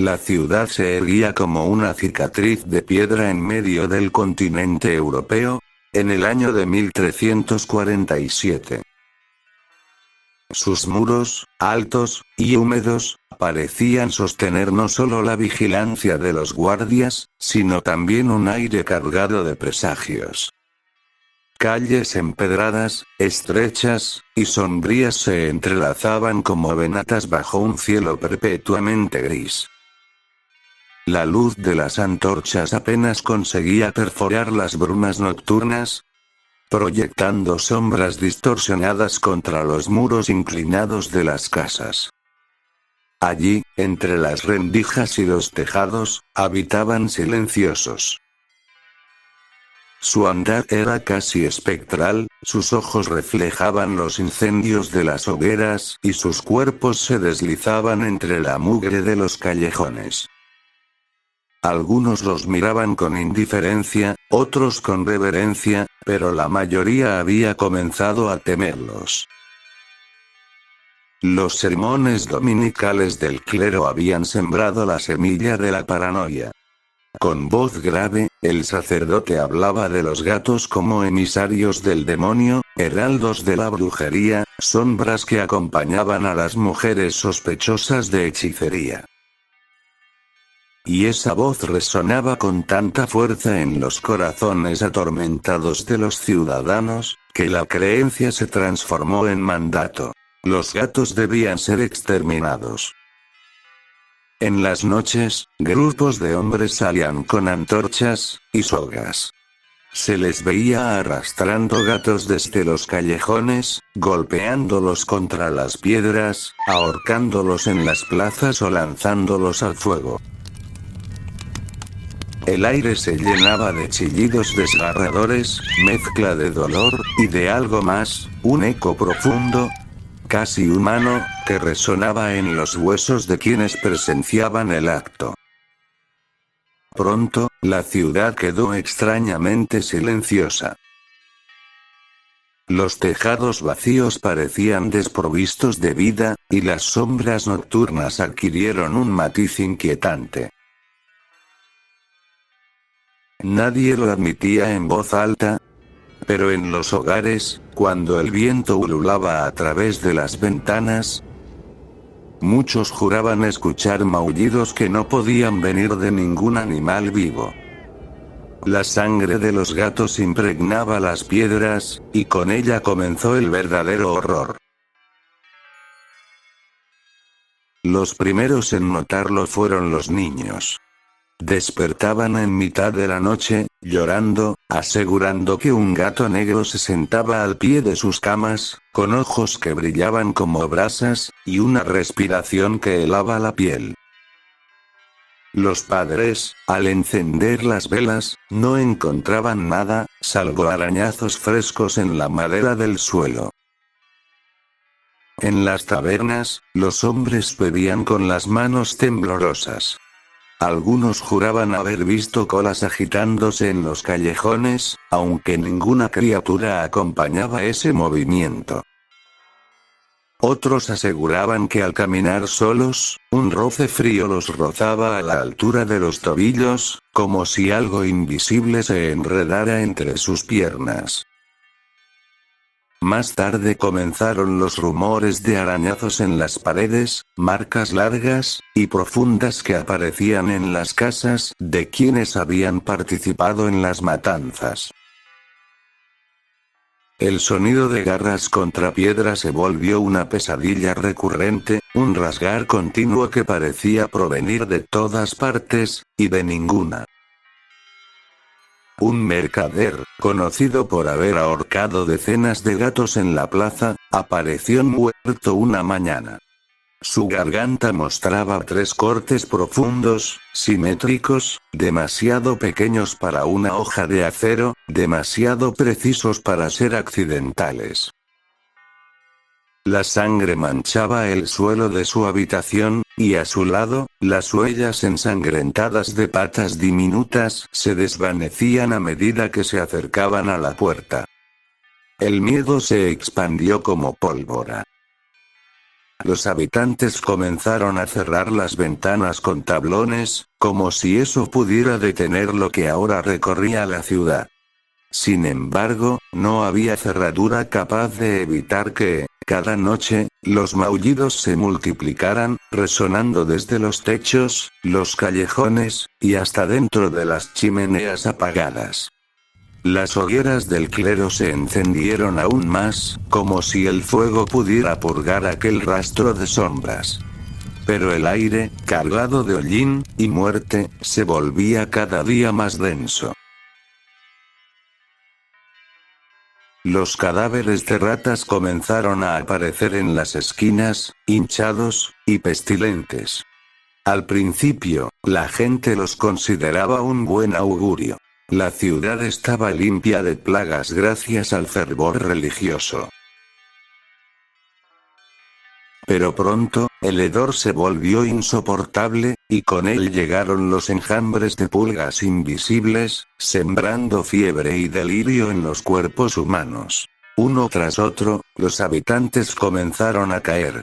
La ciudad se erguía como una cicatriz de piedra en medio del continente europeo, en el año de 1347. Sus muros, altos y húmedos, parecían sostener no solo la vigilancia de los guardias, sino también un aire cargado de presagios. Calles empedradas, estrechas y sombrías se entrelazaban como venatas bajo un cielo perpetuamente gris. La luz de las antorchas apenas conseguía perforar las brumas nocturnas, proyectando sombras distorsionadas contra los muros inclinados de las casas. Allí, entre las rendijas y los tejados, habitaban silenciosos. Su andar era casi espectral, sus ojos reflejaban los incendios de las hogueras y sus cuerpos se deslizaban entre la mugre de los callejones. Algunos los miraban con indiferencia, otros con reverencia, pero la mayoría había comenzado a temerlos. Los sermones dominicales del clero habían sembrado la semilla de la paranoia. Con voz grave, el sacerdote hablaba de los gatos como emisarios del demonio, heraldos de la brujería, sombras que acompañaban a las mujeres sospechosas de hechicería. Y esa voz resonaba con tanta fuerza en los corazones atormentados de los ciudadanos, que la creencia se transformó en mandato. Los gatos debían ser exterminados. En las noches, grupos de hombres salían con antorchas y sogas. Se les veía arrastrando gatos desde los callejones, golpeándolos contra las piedras, ahorcándolos en las plazas o lanzándolos al fuego. El aire se llenaba de chillidos desgarradores, mezcla de dolor y de algo más, un eco profundo, casi humano, que resonaba en los huesos de quienes presenciaban el acto. Pronto, la ciudad quedó extrañamente silenciosa. Los tejados vacíos parecían desprovistos de vida, y las sombras nocturnas adquirieron un matiz inquietante. Nadie lo admitía en voz alta, pero en los hogares, cuando el viento ululaba a través de las ventanas, muchos juraban escuchar maullidos que no podían venir de ningún animal vivo. La sangre de los gatos impregnaba las piedras, y con ella comenzó el verdadero horror. Los primeros en notarlo fueron los niños. Despertaban en mitad de la noche, llorando, asegurando que un gato negro se sentaba al pie de sus camas, con ojos que brillaban como brasas, y una respiración que helaba la piel. Los padres, al encender las velas, no encontraban nada, salvo arañazos frescos en la madera del suelo. En las tabernas, los hombres bebían con las manos temblorosas. Algunos juraban haber visto colas agitándose en los callejones, aunque ninguna criatura acompañaba ese movimiento. Otros aseguraban que al caminar solos, un roce frío los rozaba a la altura de los tobillos, como si algo invisible se enredara entre sus piernas. Más tarde comenzaron los rumores de arañazos en las paredes, marcas largas y profundas que aparecían en las casas de quienes habían participado en las matanzas. El sonido de garras contra piedra se volvió una pesadilla recurrente, un rasgar continuo que parecía provenir de todas partes, y de ninguna. Un mercader, conocido por haber ahorcado decenas de gatos en la plaza, apareció muerto una mañana. Su garganta mostraba 3 cortes profundos, simétricos, demasiado pequeños para una hoja de acero, demasiado precisos para ser accidentales. La sangre manchaba el suelo de su habitación, y a su lado, las huellas ensangrentadas de patas diminutas se desvanecían a medida que se acercaban a la puerta. El miedo se expandió como pólvora. Los habitantes comenzaron a cerrar las ventanas con tablones, como si eso pudiera detener lo que ahora recorría la ciudad. Sin embargo, no había cerradura capaz de evitar que, cada noche, los maullidos se multiplicaran, resonando desde los techos, los callejones, y hasta dentro de las chimeneas apagadas. Las hogueras del clero se encendieron aún más, como si el fuego pudiera purgar aquel rastro de sombras. Pero el aire, cargado de hollín y muerte, se volvía cada día más denso. Los cadáveres de ratas comenzaron a aparecer en las esquinas, hinchados y pestilentes. Al principio, la gente los consideraba un buen augurio. La ciudad estaba limpia de plagas gracias al fervor religioso. Pero pronto, el hedor se volvió insoportable, y con él llegaron los enjambres de pulgas invisibles, sembrando fiebre y delirio en los cuerpos humanos. Uno tras otro, los habitantes comenzaron a caer.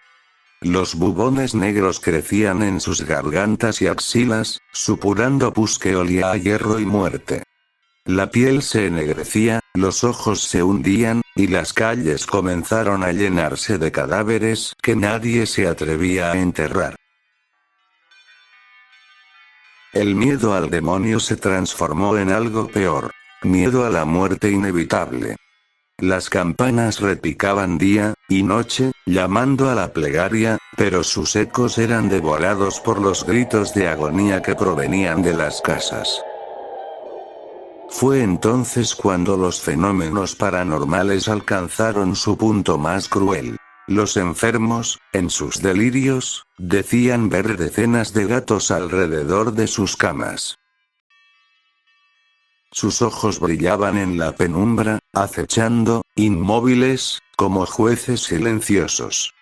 Los bubones negros crecían en sus gargantas y axilas, supurando pus que olía a hierro y muerte. La piel se ennegrecía, los ojos se hundían, y las calles comenzaron a llenarse de cadáveres que nadie se atrevía a enterrar. El miedo al demonio se transformó en algo peor. Miedo a la muerte inevitable. Las campanas repicaban día y noche, llamando a la plegaria, pero sus ecos eran devorados por los gritos de agonía que provenían de las casas. Fue entonces cuando los fenómenos paranormales alcanzaron su punto más cruel. Los enfermos, en sus delirios, decían ver decenas de gatos alrededor de sus camas. Sus ojos brillaban en la penumbra, acechando, inmóviles, como jueces silenciosos.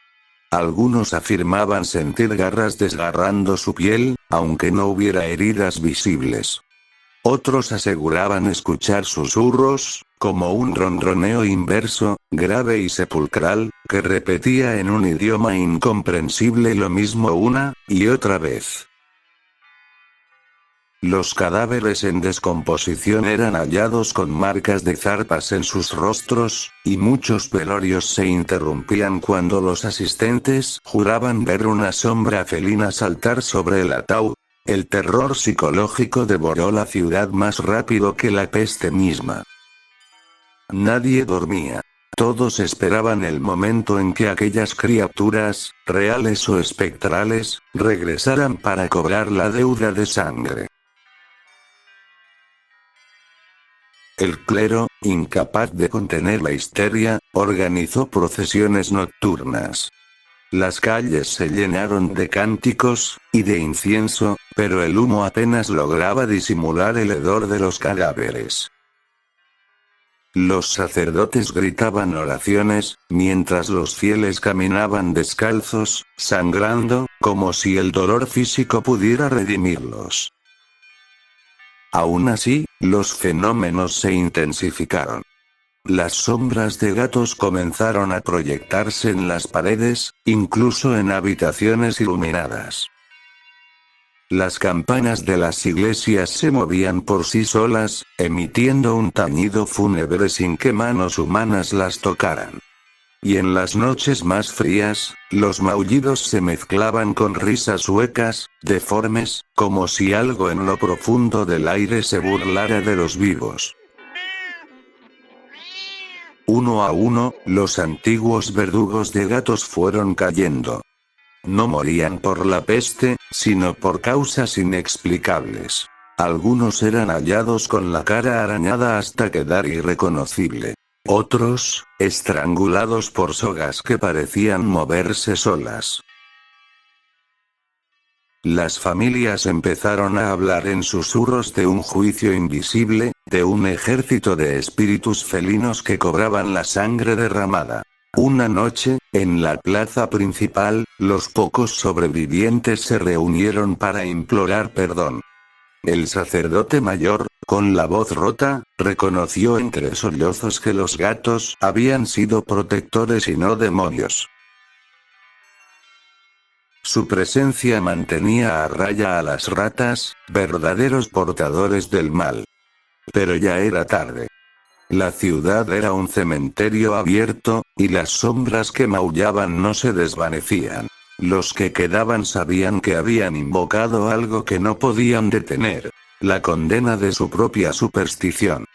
Algunos afirmaban sentir garras desgarrando su piel, aunque no hubiera heridas visibles. Otros aseguraban escuchar susurros, como un ronroneo inverso, grave y sepulcral, que repetía en un idioma incomprensible lo mismo una y otra vez. Los cadáveres en descomposición eran hallados con marcas de zarpas en sus rostros, y muchos velorios se interrumpían cuando los asistentes juraban ver una sombra felina saltar sobre el ataúd. El terror psicológico devoró la ciudad más rápido que la peste misma. Nadie dormía. Todos esperaban el momento en que aquellas criaturas, reales o espectrales, regresaran para cobrar la deuda de sangre. El clero, incapaz de contener la histeria, organizó procesiones nocturnas. Las calles se llenaron de cánticos y de incienso, pero el humo apenas lograba disimular el hedor de los cadáveres. Los sacerdotes gritaban oraciones, mientras los fieles caminaban descalzos, sangrando, como si el dolor físico pudiera redimirlos. Aún así, los fenómenos se intensificaron. Las sombras de gatos comenzaron a proyectarse en las paredes, incluso en habitaciones iluminadas. Las campanas de las iglesias se movían por sí solas, emitiendo un tañido fúnebre sin que manos humanas las tocaran. Y en las noches más frías, los maullidos se mezclaban con risas huecas, deformes, como si algo en lo profundo del aire se burlara de los vivos. Uno a uno, los antiguos verdugos de gatos fueron cayendo. No morían por la peste, sino por causas inexplicables. Algunos eran hallados con la cara arañada hasta quedar irreconocible. Otros, estrangulados por sogas que parecían moverse solas. Las familias empezaron a hablar en susurros de un juicio invisible, de un ejército de espíritus felinos que cobraban la sangre derramada. Una noche, en la plaza principal, los pocos sobrevivientes se reunieron para implorar perdón. El sacerdote mayor, con la voz rota, reconoció entre sollozos que los gatos habían sido protectores y no demonios. Su presencia mantenía a raya a las ratas, verdaderos portadores del mal. Pero ya era tarde. La ciudad era un cementerio abierto, y las sombras que maullaban no se desvanecían. Los que quedaban sabían que habían invocado algo que no podían detener. La condena de su propia superstición.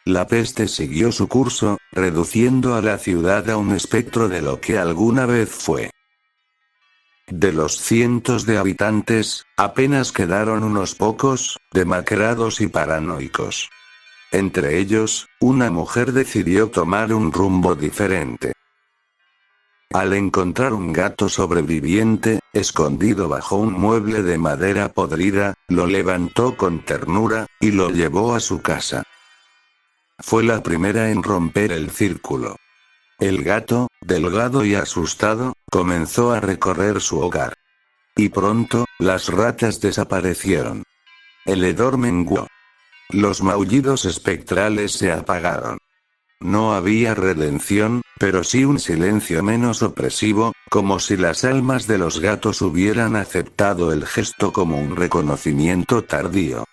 La peste siguió su curso, reduciendo a la ciudad a un espectro de lo que alguna vez fue. De los cientos de habitantes, apenas quedaron unos pocos, demacrados y paranoicos. Entre ellos, una mujer decidió tomar un rumbo diferente. Al encontrar un gato sobreviviente, escondido bajo un mueble de madera podrida, lo levantó con ternura, y lo llevó a su casa. Fue la primera en romper el círculo. El gato, delgado y asustado, comenzó a recorrer su hogar. Y pronto, las ratas desaparecieron. El hedor menguó. Los maullidos espectrales se apagaron. No había redención, pero sí un silencio menos opresivo, como si las almas de los gatos hubieran aceptado el gesto como un reconocimiento tardío.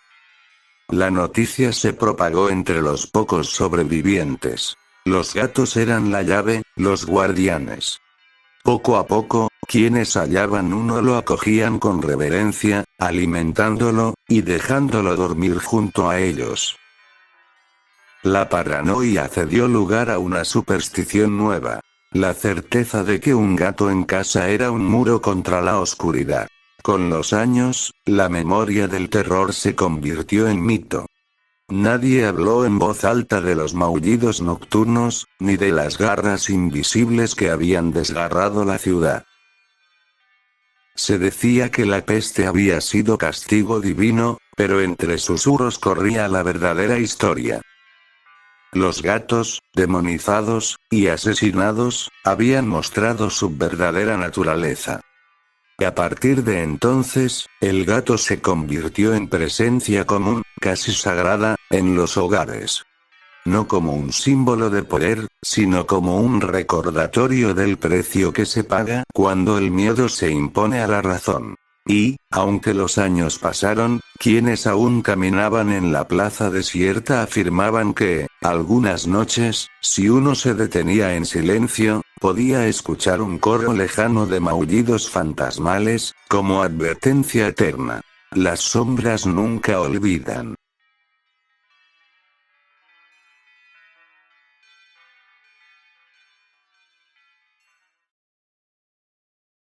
La noticia se propagó entre los pocos sobrevivientes. Los gatos eran la llave, los guardianes. Poco a poco, quienes hallaban uno lo acogían con reverencia, alimentándolo, y dejándolo dormir junto a ellos. La paranoia cedió lugar a una superstición nueva. La certeza de que un gato en casa era un muro contra la oscuridad. Con los años, la memoria del terror se convirtió en mito. Nadie habló en voz alta de los maullidos nocturnos, ni de las garras invisibles que habían desgarrado la ciudad. Se decía que la peste había sido castigo divino, pero entre susurros corría la verdadera historia. Los gatos, demonizados, y asesinados, habían mostrado su verdadera naturaleza. Y a partir de entonces, el gato se convirtió en presencia común, casi sagrada, en los hogares. No como un símbolo de poder, sino como un recordatorio del precio que se paga cuando el miedo se impone a la razón. Y, aunque los años pasaron, quienes aún caminaban en la plaza desierta afirmaban que, algunas noches, si uno se detenía en silencio, podía escuchar un coro lejano de maullidos fantasmales, como advertencia eterna. Las sombras nunca olvidan.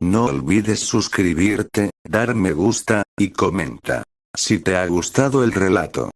No olvides suscribirte, dar me gusta, y comenta. Si te ha gustado el relato.